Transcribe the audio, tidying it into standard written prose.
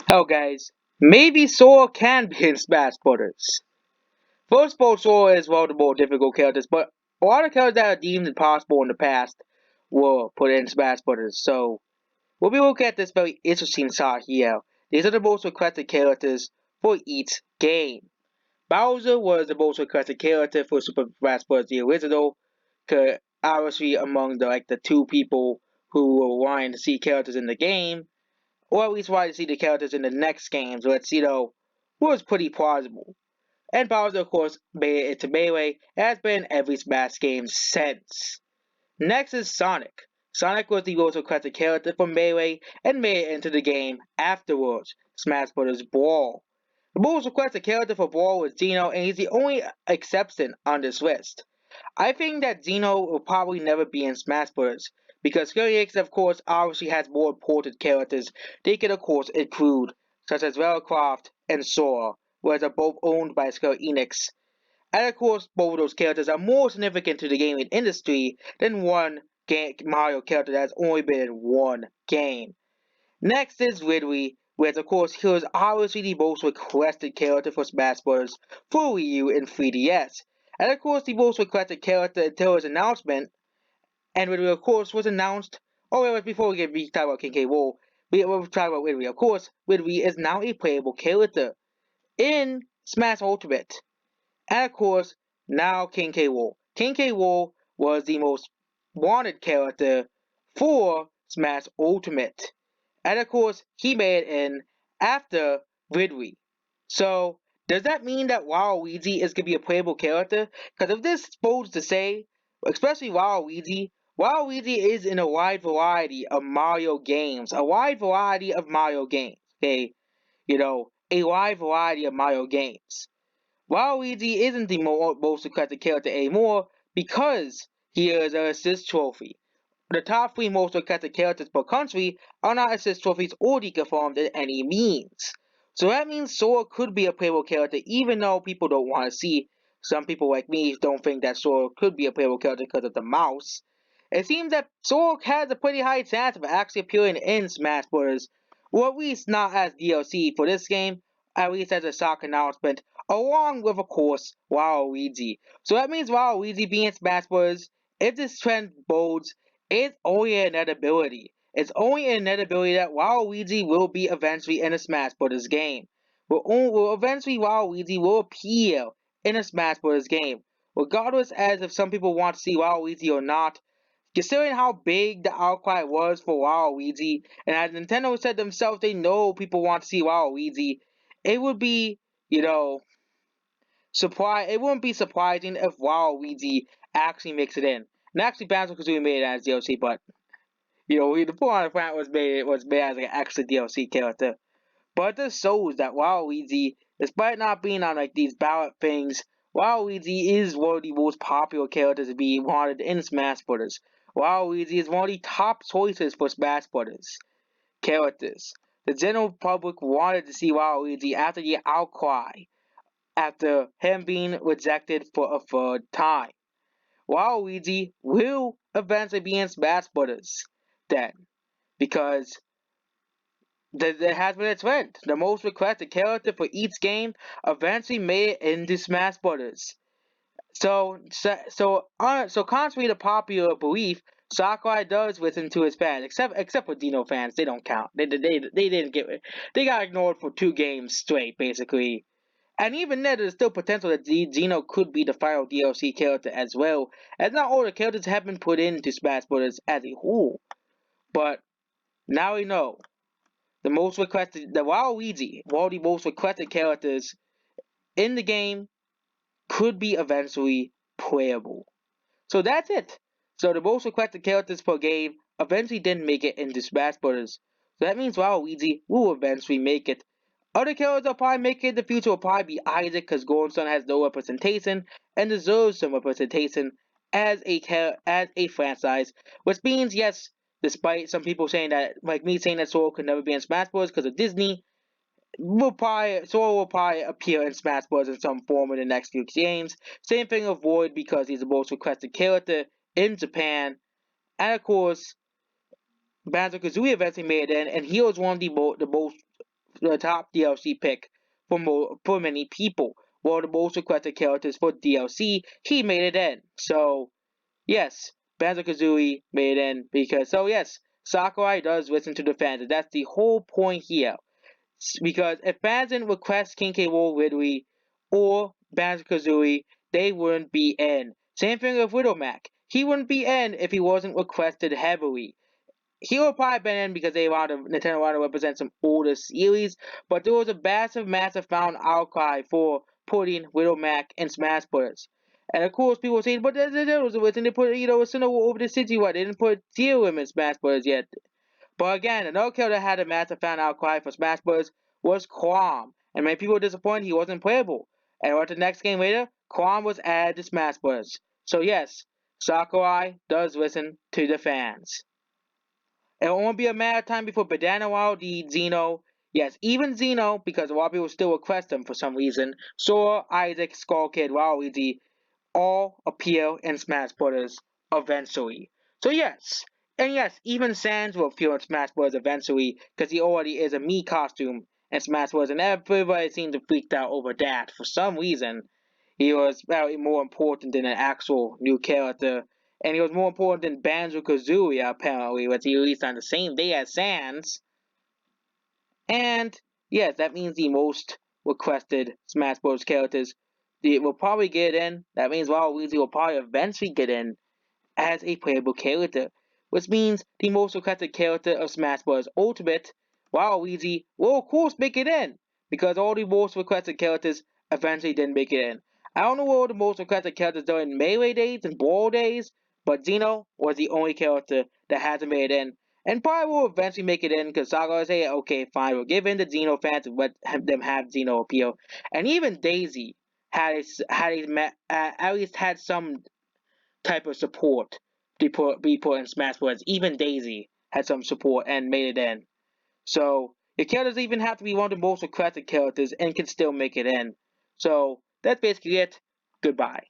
Hell, guys, maybe Sora can be in Smash Brothers. First of all, Sora is one of the more difficult characters, but a lot of characters that are deemed impossible in the past were put in Smash Brothers. So we'll be looking at this very interesting side here. These are the most requested characters for each game. Bowser was the most requested character for Super Smash Bros. The original, obviously among the two people who were wanting to see characters in the game, or at least wanted to see the characters in the next games, which, was pretty plausible. And Bowser, of course, made it into Melee, and has been in every Smash game since. Next is Sonic. Sonic was the most requested character from Melee and made it into the game afterwards, Smash Bros. Brawl. The most requested character for Brawl was Geno, and he's the only exception on this list. I think that Geno will probably never be in Smash Bros. Because Square Enix, of course, obviously has more important characters they could, of course, include, such as Lara Croft and Sora, whereas they're both owned by Square Enix. And of course, both of those characters are more significant to the gaming industry than one Mario character that has only been in one game. Next is Ridley, which of course he was obviously the most requested character for Smash Bros. For Wii U and 3DS. And of course the most requested character until his announcement, and Ridley of course was announced, oh wait, before we talk about King K. Rool, we'll talk about Ridley. Of course, Ridley is now a playable character in Smash Ultimate. And of course, now King K. Rool. King K. Rool was the most wanted character for Smash Ultimate. And of course, he made it in after Ridley. So, does that mean that Waluigi is going to be a playable character? Because if this is supposed to say, especially Waluigi is in a wide variety of Mario games. A wide variety of Mario games. Okay? A wide variety of Mario games. Waluigi isn't the most requested character anymore because he is an assist trophy. The top three most requested characters per country are not assist trophies or deconfirmed in any means. So that means Sora could be a playable character even though people don't want to see. Some people like me don't think that Sora could be a playable character because of the mouse. It seems that Sora has a pretty high chance of actually appearing in Smash Bros. Or at least not as DLC for this game, at least as a shock announcement, along with, of course, Waluigi. So that means Waluigi being in Smash Bros. If this trend bodes, it's only an inevitability. It's only an inevitability that Waluigi will be eventually in a Smash Bros. Game. Will eventually Waluigi will appear in a Smash Bros. Game. Regardless as if some people want to see Waluigi or not, considering how big the outcry was for Waluigi, and as Nintendo said themselves they know people want to see Waluigi, it would be, you know, it wouldn't be surprising if Waluigi actually makes it in. And actually Banjo-Kazooie made it as DLC, but the Piranha Plant was made as like an extra DLC character. But this shows that Waluigi, despite not being on like these ballot things, Waluigi is one of the most popular characters to be wanted in Smash Bros. Waluigi is one of the top choices for Smash Bros. Characters. The general public wanted to see Waluigi after the outcry, after him being rejected for a third time. Waluigi will eventually be in Smash Bros. Then, because there has been a trend. The most requested character for each game eventually made it into Smash Brothers. So contrary to popular belief, Sakurai does listen to his fans, except for Dino fans. They don't count. They didn't get it. They got ignored for 2 games straight, basically. And even then, there's still potential that Dino could be the final DLC character as well, as not all the characters have been put into Smash Brothers as a whole. But now we know the Waluigi, one of the most requested characters in the game, could be eventually playable. So that's it. So the most requested characters per game eventually didn't make it into Smash Bros. So that means Waluigi will eventually make it. Other characters will probably make it in the future will probably be Isaac because Golden Sun has no representation and deserves some representation as a franchise. Which means yes, despite some people saying that, like me saying that Sora could never be in Smash Bros. Because of Disney, Sora will probably appear in Smash Bros. In some form in the next few games. Same thing with Void because he's the most requested character in Japan. And of course, Banjo-Kazooie eventually made it in, and he was one of the most the top DLC pick for many people. One of the most requested characters for DLC, he made it in. So yes, Banjo-Kazooie made it in because yes, Sakurai does listen to the fans. And that's the whole point here. Because if fans didn't request King K. Rool Ridley or Banjo-Kazooie, they wouldn't be in. Same thing with Widowmac. He wouldn't be in if he wasn't requested heavily. He would probably been in because Nintendo wanted to represent some older series, but there was a massive found outcry for putting Widowmac in Smash Bros. And of course, people were saying, but there was a reason they put, Sinnoh over the city, what? They didn't put Zero in Smash Bros. Yet. But again, another character that had a massive fan outcry for Smash Bros. Was Quam, and many people were disappointed he wasn't playable. And what the next game later, Quam was added to Smash Bros. So yes, Sakurai does listen to the fans. It won't be a matter of time before Banana Wild the Xeno. Yes, even Xeno, because a lot of people still request him for some reason. Sora, Isaac, Skull Kid, Waluigi, all appear in Smash Bros. Eventually. So yes, and yes, even Sans will appear in Smash Bros. Eventually because he already is a Mii costume in Smash Bros. And everybody seemed to freak out over that for some reason. He was very more important than an actual new character, and he was more important than Banjo-Kazooie apparently, which he released on the same day as Sans. And yes, that means the most requested Smash Bros. Characters will probably get in. That means Waluigi will probably eventually get in as a playable character, which means the most requested character of Smash Bros. Ultimate, Waluigi, will of course make it in, because all the most requested characters eventually didn't make it in. I don't know what the most requested characters during Melee days and Brawl days, but Xeno was the only character that hasn't made it in, and probably will eventually make it in because Saga will say, okay, fine, we'll give in to Xeno fans and let them have Xeno appeal. And even Daisy at least had some type of support be put in Smash Bros. Even Daisy had some support and made it in. So your characters even have to be one of the most requested characters and can still make it in. So that's basically it. Goodbye.